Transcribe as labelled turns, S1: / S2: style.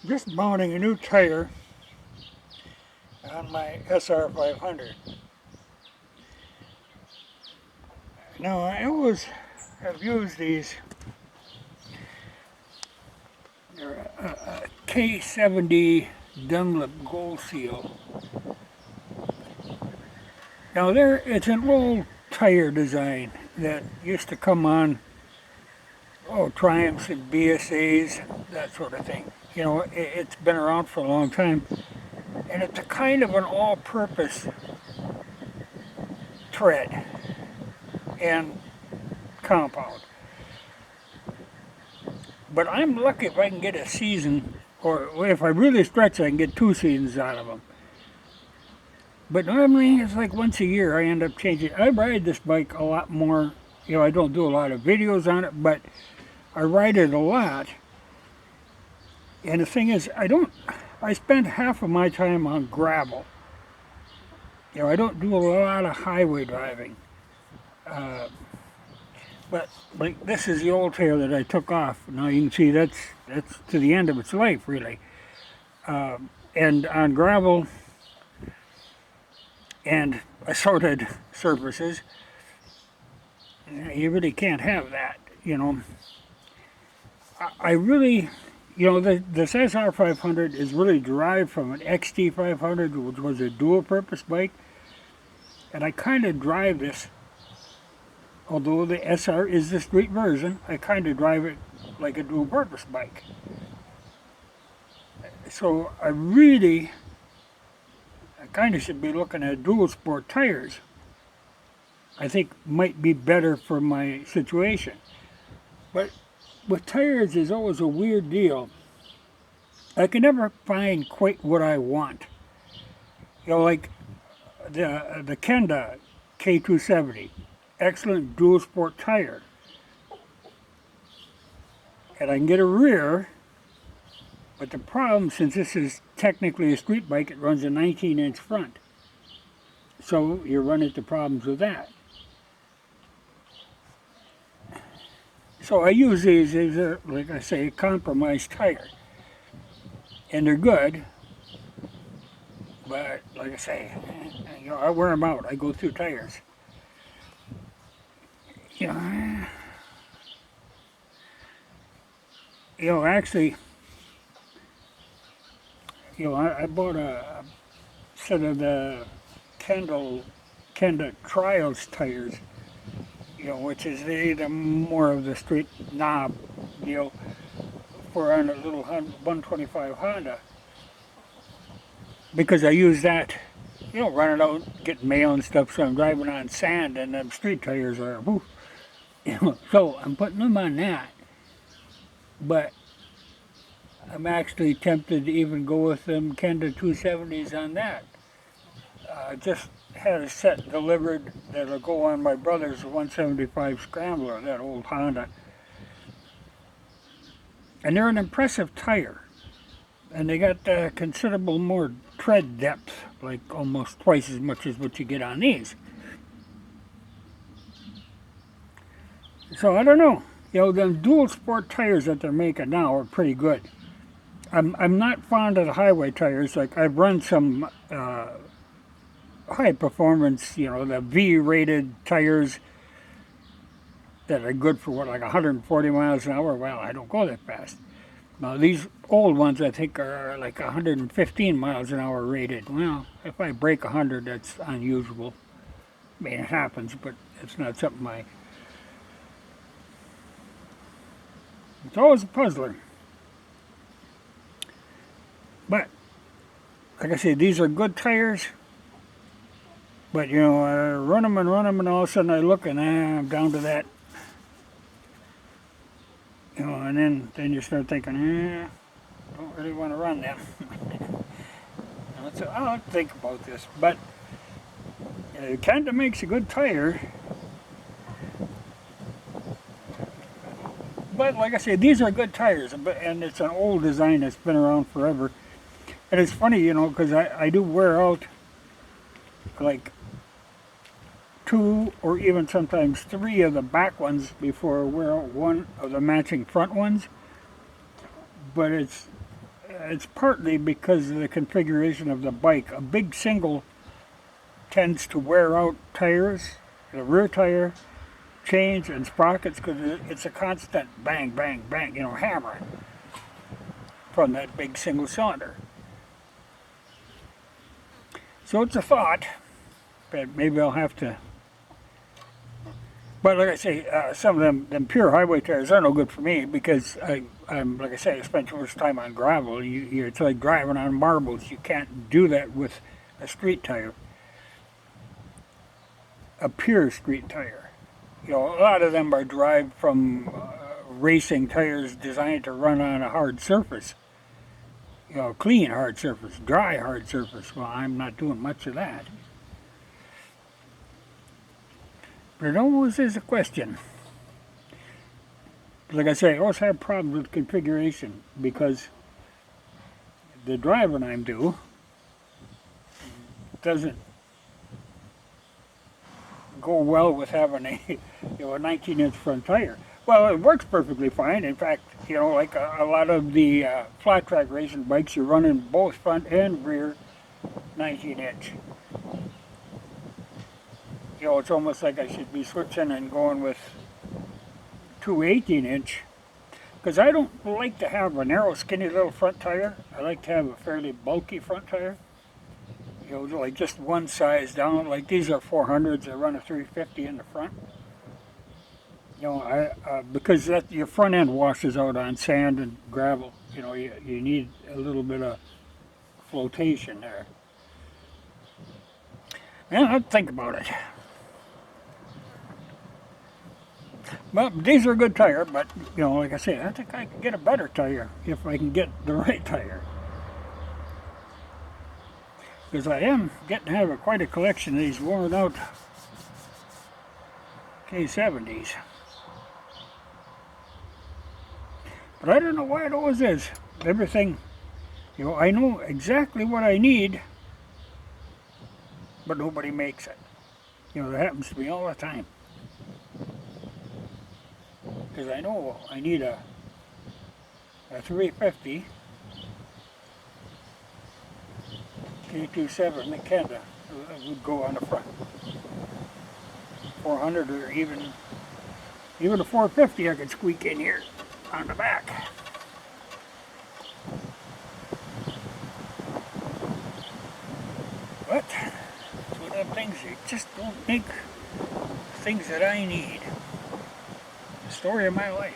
S1: just mounting a new tire on my SR500. Now I always have used these. They're a K70 Dunlop Gold Seal. Now it's an old tire design that used to come on, Triumphs and BSAs, that sort of thing. It's been around for a long time, and it's a kind of an all-purpose tread and compound. But I'm lucky if I can get a season, or if I really stretch, I can get 2 seasons out of them. But normally it's like once a year I end up changing. I ride this bike a lot more. I don't do a lot of videos on it, but I ride it a lot. And the thing is, I spend half of my time on gravel. I don't do a lot of highway driving. But like this is the old tire that I took off. Now you can see that's to the end of its life, really. And on gravel and assorted surfaces, you really can't have that. I really, this SR500 is really derived from an XT500, which was a dual-purpose bike, and I kind of drive this. Although the SR is the street version, I kind of drive it like a dual-purpose bike. So I kind of should be looking at dual sport tires. I think might be better for my situation. But with tires is always a weird deal. I can never find quite what I want. Like the Kenda K270. Excellent dual sport tire, and I can get a rear, but the problem, since this is technically a street bike, it runs a 19-inch front, so you run into problems with that. So I use these as like I say, a compromised tire, and they're good, but like I say, I wear them out. I go through tires. Actually, I bought a set of the Kenda Trials tires, which is the more of the straight knob deal for on a little 125 Honda, because I use that, running out, getting mail and stuff, so I'm driving on sand, and them street tires are, whew. So I'm putting them on that, but I'm actually tempted to even go with them Kenda 270s on that. I just had a set delivered that'll go on my brother's 175 Scrambler, that old Honda. And they're an impressive tire. And they got considerable more tread depth, like almost twice as much as what you get on these. So I don't know. Them dual sport tires that they're making now are pretty good. I'm not fond of the highway tires. Like I've run some high performance, the V-rated tires that are good for like 140 miles an hour. Well, I don't go that fast. Now these old ones I think are like 115 miles an hour rated. Well, if I break 100, that's unusual. I mean, it happens, but it's not something it's always a puzzler. But, like I say, these are good tires. But, I run them, and all of a sudden I look and I'm down to that. And then you start thinking, don't really want to run them. So I'll have to think about this. But, it kind of makes a good tire. But like I said, these are good tires, and it's an old design that's been around forever. And it's funny, because I do wear out like 2 or even sometimes 3 of the back ones before I wear out 1 of the matching front ones. But it's it's partly because of the configuration of the bike. A big single tends to wear out tires, the rear tire, chains, and sprockets, because it's a constant bang, bang, bang, hammering from that big single cylinder. So it's a thought, but maybe I'll have to. But like I say, some of them pure highway tires are no good for me, because I'm like I say, I spend too much time on gravel. It's like driving on marbles. You can't do that with a street tire, a pure street tire. A lot of them are derived from racing tires designed to run on a hard surface. Clean hard surface, dry hard surface. Well, I'm not doing much of that. But it always is a question. Like I say, I always have problems with configuration, because the driving I'm do doesn't go well with having a 19-inch front tire. Well, it works perfectly fine. In fact, like a lot of the flat track racing bikes, you're running both front and rear 19-inch. It's almost like I should be switching and going with two 18-inch, because I don't like to have a narrow, skinny little front tire. I like to have a fairly bulky front tire. Like just one size down. Like these are 400s. I run a 350 in the front. Because your front end washes out on sand and gravel. You need a little bit of flotation there. Man, I'd think about it. Well, these are a good tire, but like I say, I think I can get a better tire if I can get the right tire. Because I am getting to have quite a collection of these worn out K70s. But I don't know why it always is. Everything, I know exactly what I need, but nobody makes it. That happens to me all the time. Because I know I need a 350 K27 Makenda would go on the front. 400 or even a 450 I could squeak in here on the back. But it's one of them things, you just don't make things that I need. The story of my life.